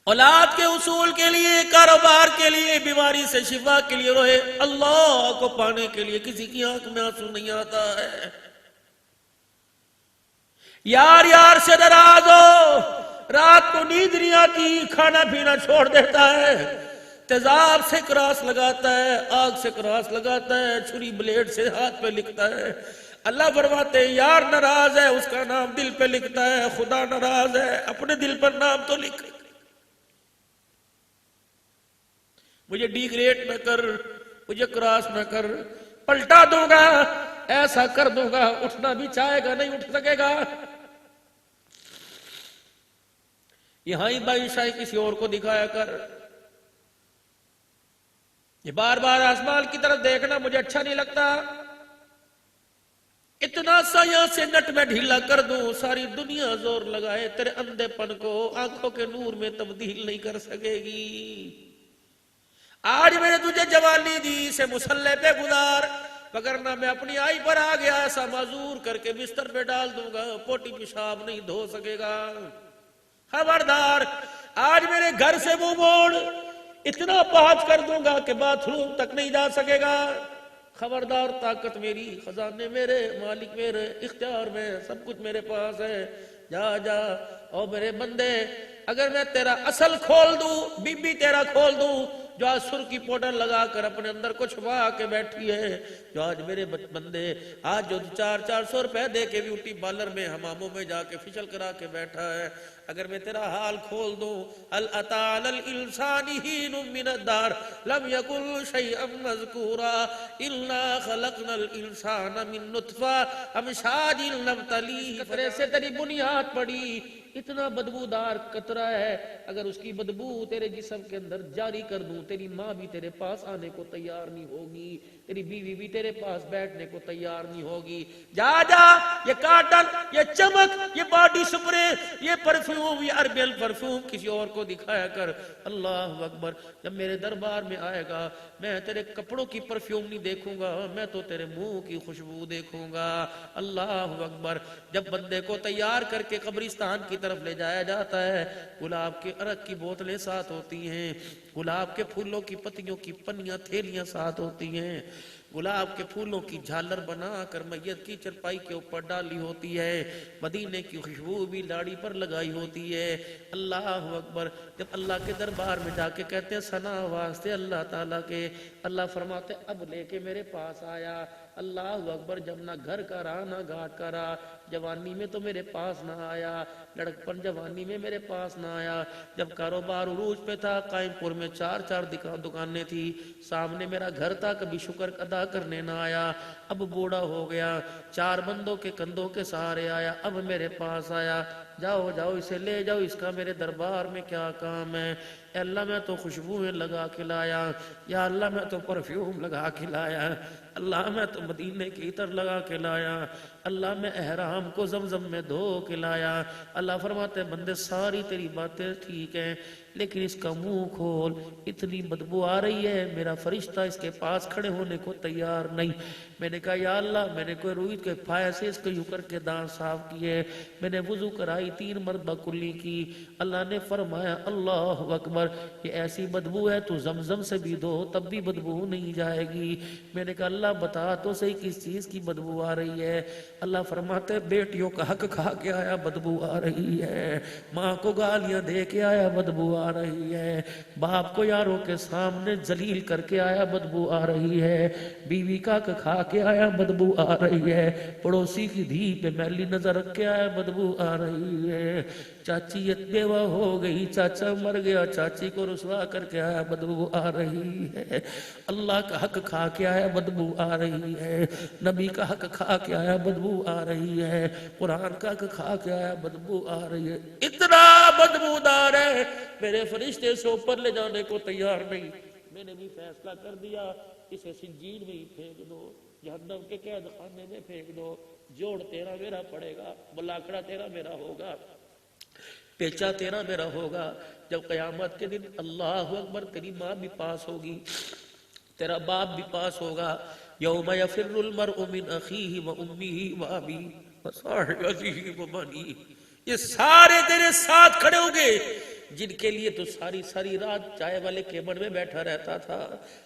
اولاد کے حصول کے لیے، کاروبار کے لیے، بیماری سے شفا کے لیے روئے، اللہ کو پانے کے لیے کسی کی آنکھ میں آنسو نہیں آتا ہے۔ یار یار سے ناراض ہو، رات کو نیند نہیں آتی، کھانا پینا چھوڑ دیتا ہے، تیزاب سے کراس لگاتا ہے، آگ سے کراس لگاتا ہے، چھری بلیڈ سے ہاتھ پہ لکھتا ہے۔ اللہ فرماتے ہیں یار ناراض ہے، اس کا نام دل پہ لکھتا ہے، خدا ناراض ہے، اپنے دل پر نام تو لکھ۔ مجھے ڈیگریڈ نہ کر، مجھے کراس نہ کر، پلٹا دوں گا، ایسا کر دوں گا، اٹھنا بھی چاہے گا نہیں اٹھ سکے گا۔ یہاں ہی بادشاہی کسی اور کو دکھایا کر۔ یہ بار بار آسمان کی طرف دیکھنا مجھے اچھا نہیں لگتا۔ اتنا سا یہاں سے نٹ میں ڈھیلا کر دوں، ساری دنیا زور لگائے تیرے اندھے پن کو آنکھوں کے نور میں تبدیل نہیں کر سکے گی۔ آج میں نے تجھے جوانی دی، اسے مسلح پہ گزار، وگرنہ میں اپنی آئی پر آ گیا ایسا معذور کر کے بستر پہ ڈال دوں گا، پوٹی پیشاب نہیں دھو سکے گا۔ خبردار، آج میرے گھر سے منہ موڑ، اتنا پہنچ کر دوں گا کہ باتھ روم تک نہیں جا سکے گا۔ خبردار، طاقت میری، خزانے میرے، مالک میرے، اختیار میں، سب کچھ میرے پاس ہے۔ جا جا او میرے بندے، اگر میں تیرا اصل کھول دوں، بی بی تیرا کھول دوں، جو آج سرخی پاؤڈر لگا کر اپنے اندر کو چھپا کے بیٹھی ہے، جو آج میرے بندے آج جو 400 روپے دے کے بیوٹی پارلر میں حماموں میں جا کے فیشل کرا کے بیٹھا ہے، اگر میں تیرا حال کھول دوں، الاتى علی الانسان حین من الدہر لم یکن شیئا مذکورا انا خلقنا الانسان من نطفہ امشاج نبتلیہ۔ قطرے سے تیری بنیاد پڑی، اتنا بدبودار قطرہ ہے، اگر اس کی بدبو تیرے جسم کے اندر جاری کر دوں، تیری ماں بھی تیرے پاس آنے کو تیار نہیں ہوگی، تیری بیوی بھی تیرے پاس بیٹھنے کو تیار نہیں ہوگی۔ جا جا، یہ کاٹن، یہ چمک، یہ باڈی سپرے، یہ پرفیوم، یہ اربیل پرفیوم کسی اور کو دکھایا کر۔ اللہ اکبر، جب میرے دربار میں آئے گا میں تیرے کپڑوں کی پرفیوم نہیں دیکھوں گا، میں تو تیرے منہ کی خوشبو دیکھوں گا۔ اللہ اکبر، جب بندے کو تیار کر کے قبرستان کی طرف لے جایا جاتا ہے، گلاب کے عرق کی بوتلیں ساتھ ہوتی ہیں، گلاب کے پھولوں کی پتیوں کی پنیاں تھیلیاں ساتھ ہوتی ہیں، گلاب کے پھولوں کی جھالر بنا کر میت کی چرپائی کے اوپر ڈالی ہوتی ہے، مدینے کی خوشبو بھی لاڑی پر لگائی ہوتی ہے۔ اللہ اکبر، جب اللہ کے دربار میں جا کے کہتے ہیں ثنا واسطے اللہ تعالیٰ کے، اللہ فرماتے اب لے کے میرے پاس آیا۔ اللہ اکبر، جب نہ گھر کا رہا نہ گھاٹ کا رہا، جوانی میں تو میرے پاس نہ آیا، لڑکپن جوانی میں میرے پاس نہ آیا، جب کاروبار عروج پہ تھا، قائم پور میں 4 دکانیں تھی، سامنے میرا گھر تھا، کبھی شکر ادا کرنے نہ آیا، اب بوڑھا ہو گیا، 4 بندوں کے کندھوں کے سہارے آیا، اب میرے پاس آیا۔ جاؤ جاؤ اسے لے جاؤ، اس کا میرے دربار میں کیا کام ہے؟ اے اللہ میں تو خوشبوئیں لگا کے لایا، یا اللہ میں تو پرفیوم لگا کے لایا، اللہ میں تو مدینے کی عطر لگا کے لایا، اللہ میں احرام کو زمزم میں دھو کے لایا۔ اللہ فرماتے ہیں بندے ساری تیری باتیں ٹھیک ہیں، لیکن اس کا منہ کھول، اتنی بدبو آ رہی ہے، میرا فرشتہ اس کے پاس کھڑے ہونے کو تیار نہیں۔ میں نے کہا یا اللہ، میں نے کوئی روئی کے پھائے سے اس کو یوں کر کے دانت صاف کیے، میں نے وضو کرائی 3 مرتبہ کلی کی، اللہ نے فرمایا اللہ اکبر، یہ ایسی بدبو ہے تو زمزم سے بھی دو تب بھی بدبو نہیں جائے گی۔ میں نے کہا اللہ بتا تو صحیح کس چیز کی بدبو آ رہی ہے؟ اللہ فرماتے بیٹیوں کا حق کھا کے آیا بدبو آ رہی ہے، ماں کو گالیاں دے کے آیا بدبو آ رہی ہے، باپ کو یاروں کے سامنے ذلیل کر کے آیا بدبو آ رہی ہے، بیوی کا حق کھا کے آیا بدبو آ رہی ہے، پڑوسی کی دھی پہ میلی نظر رکھ کے آیا بدبو آ رہی ہے، چاچی بیوہ ہو گئی، چاچا مر گیا، چاچی کو رسوا کر کے آیا بدبو آ رہی ہے، اللہ کا حق کھا کے آیا بدبو آ رہی ہے، نبی کا حق کھا کے آیا بدبو آ رہی ہے، قرآن کا حق کھا کے آیا بدبو آ رہی ہے، اتنا بدبودار ہے میرے فرشتے سے اوپر لے جانے کو تیار نہیں۔ میں نے بھی فیصلہ کر دیا اسے سجین میں ہی پھینک دو، جہنم کے قید خانے میں پھینک دو، جوڑ تیرا میرا پڑے گا، بلاکڑا تیرا میرا ہوگا، پیچا تیرا میرا ہوگا۔ جب قیامت کے دن اللہ اکبر تیری ماں بھی پاس ہوگی، تیرا باپ بھی پاس ہوگا، یوم یفر المرء من اخیہ و امہ و ابیہ و صاحبتہ و بنیہ، یہ سارے تیرے ساتھ کھڑے ہوں گے، جن کے لیے تو ساری ساری رات چائے والے کیبن میں بیٹھا رہتا تھا،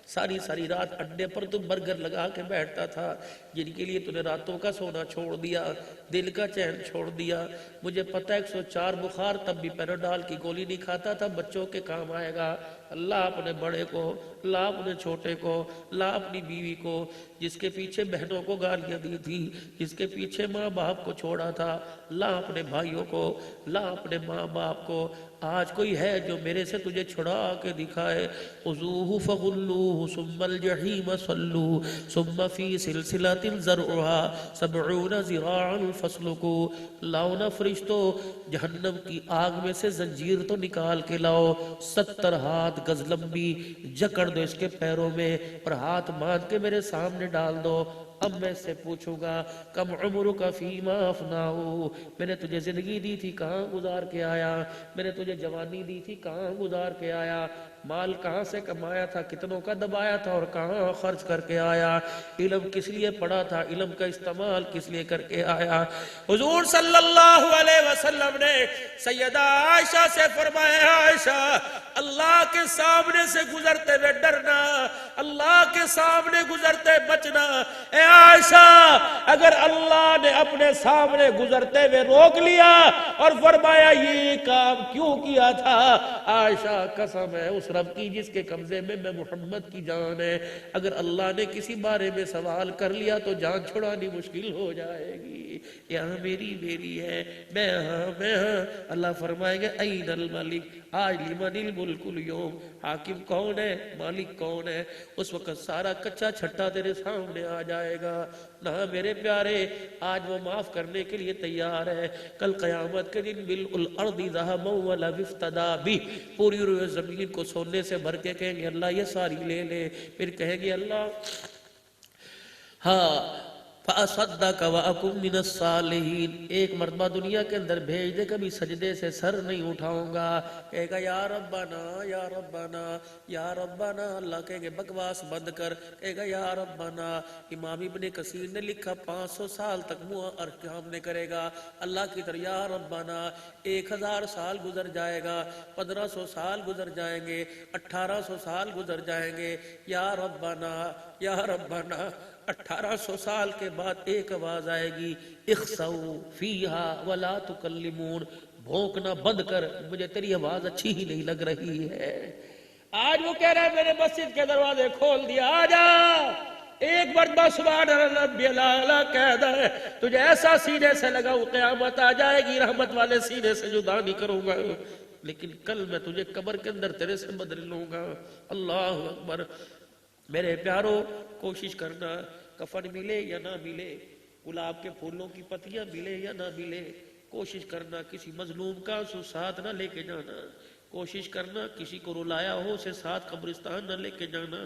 ساری ساری رات اڈے پر تو برگر لگا کے بیٹھتا تھا، جن کے لیے تو نے راتوں کا سونا چھوڑ دیا، دل کا چین چھوڑ دیا. مجھے پتہ 104 بخار تب بھی پیراڈال کی گولی نہیں کھاتا تھا، بچوں کے کام آئے گا. اللہ اپنے بڑے کو، اللہ اپنے چھوٹے کو، اللہ اپنی بیوی کو، جس کے پیچھے بہنوں کو گالیاں دی تھی، جس کے پیچھے ماں باپ کو چھوڑا تھا، اللہ اپنے بھائیوں کو، اللہ اپنے ماں باپ کو. آج کوئی ہے جو میرے سے تجھے چھڑا کے دکھائے. خذوہ فغلوہ ثم الجحیم صلوہ ثم فی سلسلۃ ذرعها 70 ذراعا فاسلکوہ. لاؤ نا فرشتو جہنم کی آگ میں سے زنجیر تو نکال کے لاؤ، 70 ہاتھ گز لمبی جکڑ دو اس کے پیروں میں اور ہاتھ باندھ کے میرے سامنے ڈال دو. اب میں سے پوچھوں گا کم عمرک فیما افناؤ، میں نے تجھے زندگی دی تھی کہاں گزار کے آیا، میں نے تجھے جوانی دی تھی کہاں گزار کے آیا، مال کہاں سے کمایا تھا، کتنوں کا دبایا تھا اور کہاں خرچ کر کے آیا، علم کس لیے پڑھا تھا، علم کا استعمال کس لیے کر کے آیا. حضور صلی اللہ علیہ وسلم نے سیدہ عائشہ سے فرمایا، عائشہ اللہ کے سامنے سے گزرتے ہوئے ڈرنا، اللہ کے سامنے گزرتے بچنا. اے عائشہ اگر اللہ نے اپنے سامنے گزرتے ہوئے روک لیا اور فرمایا یہ کام کیوں کیا تھا، عائشہ قسم ہے اس رب کی جس کے قبضے میں محمد کی جان ہے، اگر اللہ نے کسی بارے میں سوال کر لیا تو جان چھڑانی مشکل ہو جائے گی. یہاں میری ہے، میں ہاں. اللہ فرمائے گا این الملک آج لمن الملک اليوم، حاکم کون ہے، مالک کون ہے. اس وقت سارا کچا چھٹا تیرے سامنے آ جائے گا. نہ میرے پیارے آج وہ معاف کرنے کے لیے تیار ہے. کل قیامت کے دن ملء الارض ذهبا ولو افتدى به، پوری روئے زمین کو سونے سے بھر کے کہیں گے اللہ یہ ساری لے لے، پھر کہیں گے اللہ ہاں فَأَصَدَّقَ وَأَكُن مِّنَ الصَّالِحِينَ. ایک مرتبہ دنیا کے اندر بھیج دے، کبھی سجدے سے سر نہیں اٹھاؤں گا. کہے گا یا ربنا یا ربنا یا ربنا. اللہ کہیں گے بکواس بند کر. کہے گا یا ربنا. امام ابن کثیر نے لکھا 500 سال تک منہ ارکام نے کرے گا اللہ کی طرح یا ربنا. 1000 سال گزر جائے گا، 1500 سال گزر جائیں گے، 1800 سال گزر جائیں گے. یا ربنا یا ربنا. 1800 سال کے بعد ایک آواز آئے گی اخسؤ فیہا ولا تکلمون، بھونکنا بند کر، مجھے تیری آواز اچھی ہی نہیں لگ رہی ہے. آج وہ کہہ رہا ہے میرے مسجد کے دروازے کھول دیا، آجا ایک مرتبہ سبحان ربی الاعلیٰ کہہ دے، تجھے ایسا سینے سے لگاؤ قیامت آ جائے گی رحمت والے سینے سے جدا نہیں کروں گا، لیکن کل میں تجھے قبر کے اندر تیرے سے بدل لوں گا. اللہ اکبر. میرے پیاروں کوشش کرنا کفن ملے یا نہ ملے، گلاب کے پھولوں کی پتیاں ملے یا نہ ملے، کوشش کرنا کسی مظلوم کا آنسو ساتھ نہ لے کے جانا، کوشش کرنا کسی کو رلایا ہو اسے ساتھ قبرستان نہ لے کے جانا.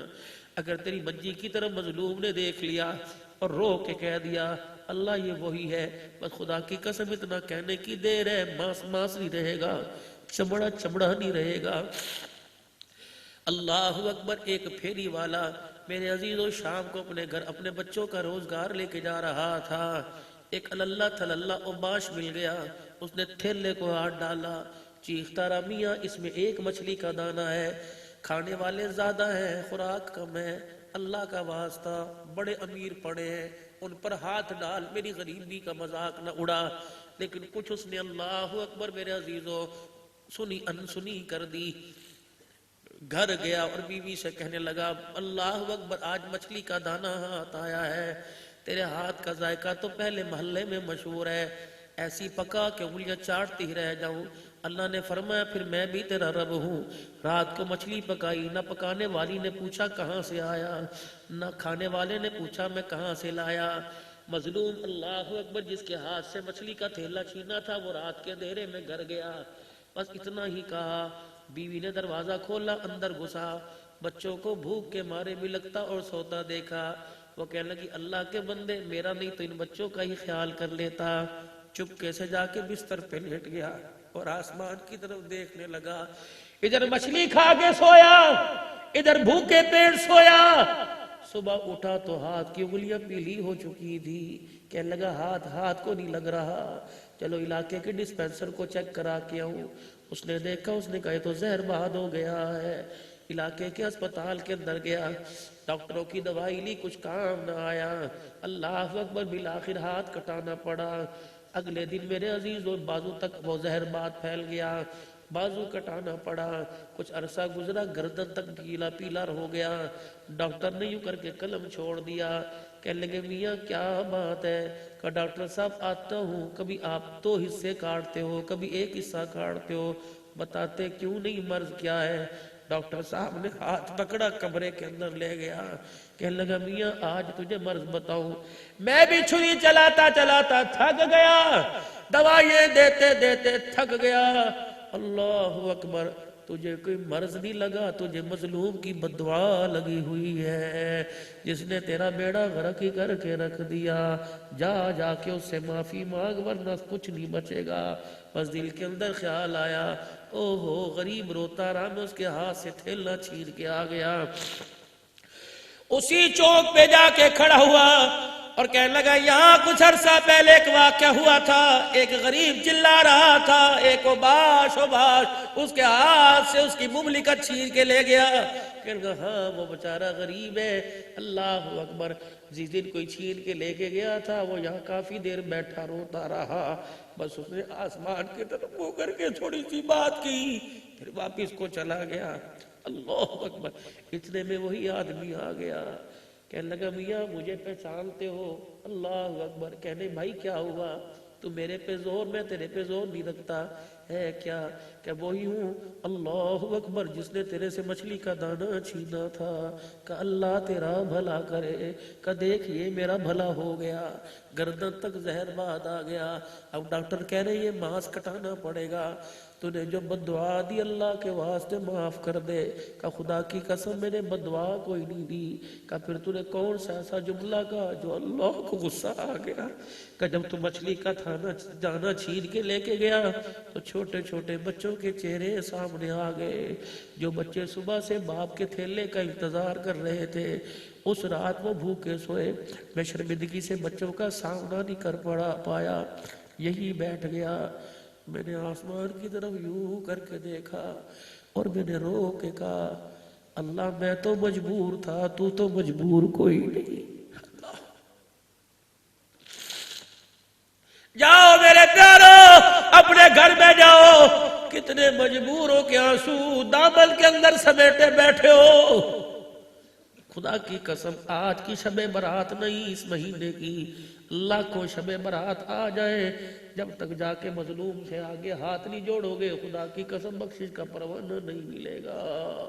اگر تیری بچی کی طرف مظلوم نے دیکھ لیا اور رو کے کہہ دیا اللہ یہ وہی ہے، بس خدا کی قسم اتنا کہنے کی دیر ہے، ماس ماس نہیں رہے گا، چمڑا چمڑا نہیں رہے گا. اللہ اکبر. ایک پھیری والا میرے عزیزوں شام کو اپنے گھر اپنے بچوں کا روزگار لے کے جا رہا تھا. ایک اللہ تھللہ اوباش مل گیا، اس نے تھیلے کو ہاتھ ڈالا، چیختا رہا میاں اس میں ایک مچھلی کا دانہ ہے، کھانے والے زیادہ ہیں خوراک کم ہے، اللہ کا واسطہ بڑے امیر پڑے ہیں ان پر ہاتھ ڈال، میری غریبی کا مذاق نہ اڑا. لیکن کچھ اس نے اللہ اکبر میرے عزیزوں سنی انسنی کر دی. گھر گیا اور بیوی سے کہنے لگا اللہ اکبر آج مچھلی کا دانہ ہاتھ آیا ہے، تیرے ہاتھ کا ذائقہ تو پہلے محلے میں مشہور ہے، ایسی پکا کہ انگلیاں چاٹتی رہ جاؤں. اللہ نے فرمایا پھر میں بھی تیرا رب ہوں. رات کو مچھلی پکائی، نہ پکانے والی نے پوچھا کہاں سے آیا، نہ کھانے والے نے پوچھا میں کہاں سے لایا. مظلوم اللہ اکبر جس کے ہاتھ سے مچھلی کا تھیلا چھینا تھا وہ رات کے اندھیرے میں گھر گیا. بس اتنا ہی کہا، بیوی نے دروازہ کھولا اندر گھسا، بچوں کو بھوک کے مارے بھی لگتا اور سوتا دیکھا. وہ کہنے لگی اللہ کے بندے میرا نہیں تو ان بچوں کا ہی خیال کر لیتا. چپکے سے جا کے بستر پہ لیٹ گیا اور آسمان کی طرف دیکھنے لگا. ادھر مچھلی کھا کے سویا، ادھر بھوکے پیٹ سویا. صبح اٹھا تو ہاتھ کی انگلیاں پیلی ہو چکی تھی. کہنے لگا ہاتھ کو نہیں لگ رہا. چلو علاقے کے ڈسپینسر کو چیک کرا کے آؤں. اس نے دیکھا, اس نے کہا یہ تو زہر باد ہو گیا ہے. علاقے کے اسپتال کے اندر گیا, ڈاکٹروں کی دوائی لی, کچھ کام نہ آیا. اللہ اکبر, بالآخر ہاتھ کٹانا پڑا. اگلے دن میرے عزیز بازو تک وہ زہر باد پھیل گیا, بازو کٹانا پڑا. کچھ عرصہ گزرا, گردن تک پیلا پیلا ہو گیا. ڈاکٹر نے یوں کر کے قلم چھوڑ دیا. کہنے لگے میاں کیا بات ہے؟ کہا ڈاکٹر صاحب آتا ہوں, کبھی آپ دو حصے کاٹتے ہو, کبھی ایک حصہ کاٹتے ہو, بتاتے کیوں نہیں مرض کیا ہے؟ ڈاکٹر صاحب نے ہاتھ پکڑا, کمرے کے اندر لے گیا. کہنے لگا میاں آج تجھے مرض بتاؤں. میں بھی چھری چلاتا چلاتا تھک گیا, دوائیں دیتے دیتے تھک گیا. اللہ اکبر, تجھے کوئی مرض نہیں لگا, تجھے مظلوم کی بددعا لگی ہوئی ہے, جس نے تیرا بیڑا غرق ہی کر کے رکھ دیا. جا جا کے اس سے معافی مانگ, ورنہ کچھ نہیں بچے گا. بس دل کے اندر خیال آیا, او ہو غریب روتا رہا, میں اس کے ہاتھ سے تھیلا چھین کے آ گیا. اسی چوک پہ جا کے کھڑا ہوا اور کہنے لگا یہاں کچھ عرصہ پہلے ایک واقعہ ہوا تھا. ایک غریب چلا رہا تھا, ایک اوباش اس کے ہاتھ سے اس کی مملکت چھین کے لے گیا. کہنے لگا ہاں وہ بیچارہ غریب ہے. اللہ اکبر, جس دن کوئی چھین کے لے کے گیا تھا وہ یہاں کافی دیر بیٹھا روتا رہا. بس اس نے آسمان کی طرف منہ کر کے تھوڑی سی بات کی, پھر واپس کو چلا گیا. اللہ اکبر, اتنے میں وہی آدمی آ گیا. کہنے لگا میاں مجھے پہچانتے ہو؟ اللہ اکبر. کہنے بھائی کیا ہوا؟ تو میرے پہ زور, میں تیرے پہ زور نہیں رکھتا ہے کیا؟ کہ وہی ہوں. اللہ اکبر, جس نے تیرے سے مچھلی کا دانہ چھینا تھا. کہ اللہ تیرا بھلا کرے. کہ دیکھئے میرا بھلا ہو گیا, گردن تک زہر باد آ گیا. اب ڈاکٹر کہہ رہے یہ ماس کٹانا پڑے گا. تو نے جو بددعا دی اللہ کے واسطے معاف کر دے. کہ خدا کی قسم میں نے بددعا کوئی نہیں دی. کہ پھر تو نے کون سا ایسا جملہ کہا جو اللہ کو غصہ آ گیا؟ کہ جب تو مچھلی کا دانہ چھین کے لے کے گیا تو چھوٹے چھوٹے بچوں کے چہرے سامنے آ گئے. جو بچے صبح سے باپ کے تھیلے کا انتظار کر رہے تھے, اس رات وہ بھوکے سوئے. میں شرمندگی سے بچوں کا سامنا نہیں کر پایا, یہی بیٹھ گیا. میں نے آسمان کی طرف یوں کر کے دیکھا اور میں نے رو کے کہا اللہ میں تو مجبور تھا, تو مجبور کوئی نہیں. اللہ جاؤ میرے پیارو, اپنے گھر میں جاؤ. کتنے مجبوروں کے آنسو دامن کے اندر سمیٹے بیٹھے ہو. خدا کی قسم آج کی شب برات نہیں, اس مہینے کی. اللہ کو شب برات آ جائے, جب تک جا کے مظلوم سے آگے ہاتھ نہیں جوڑو گے خدا کی قسم بخشش کا پروانہ نہیں ملے گا.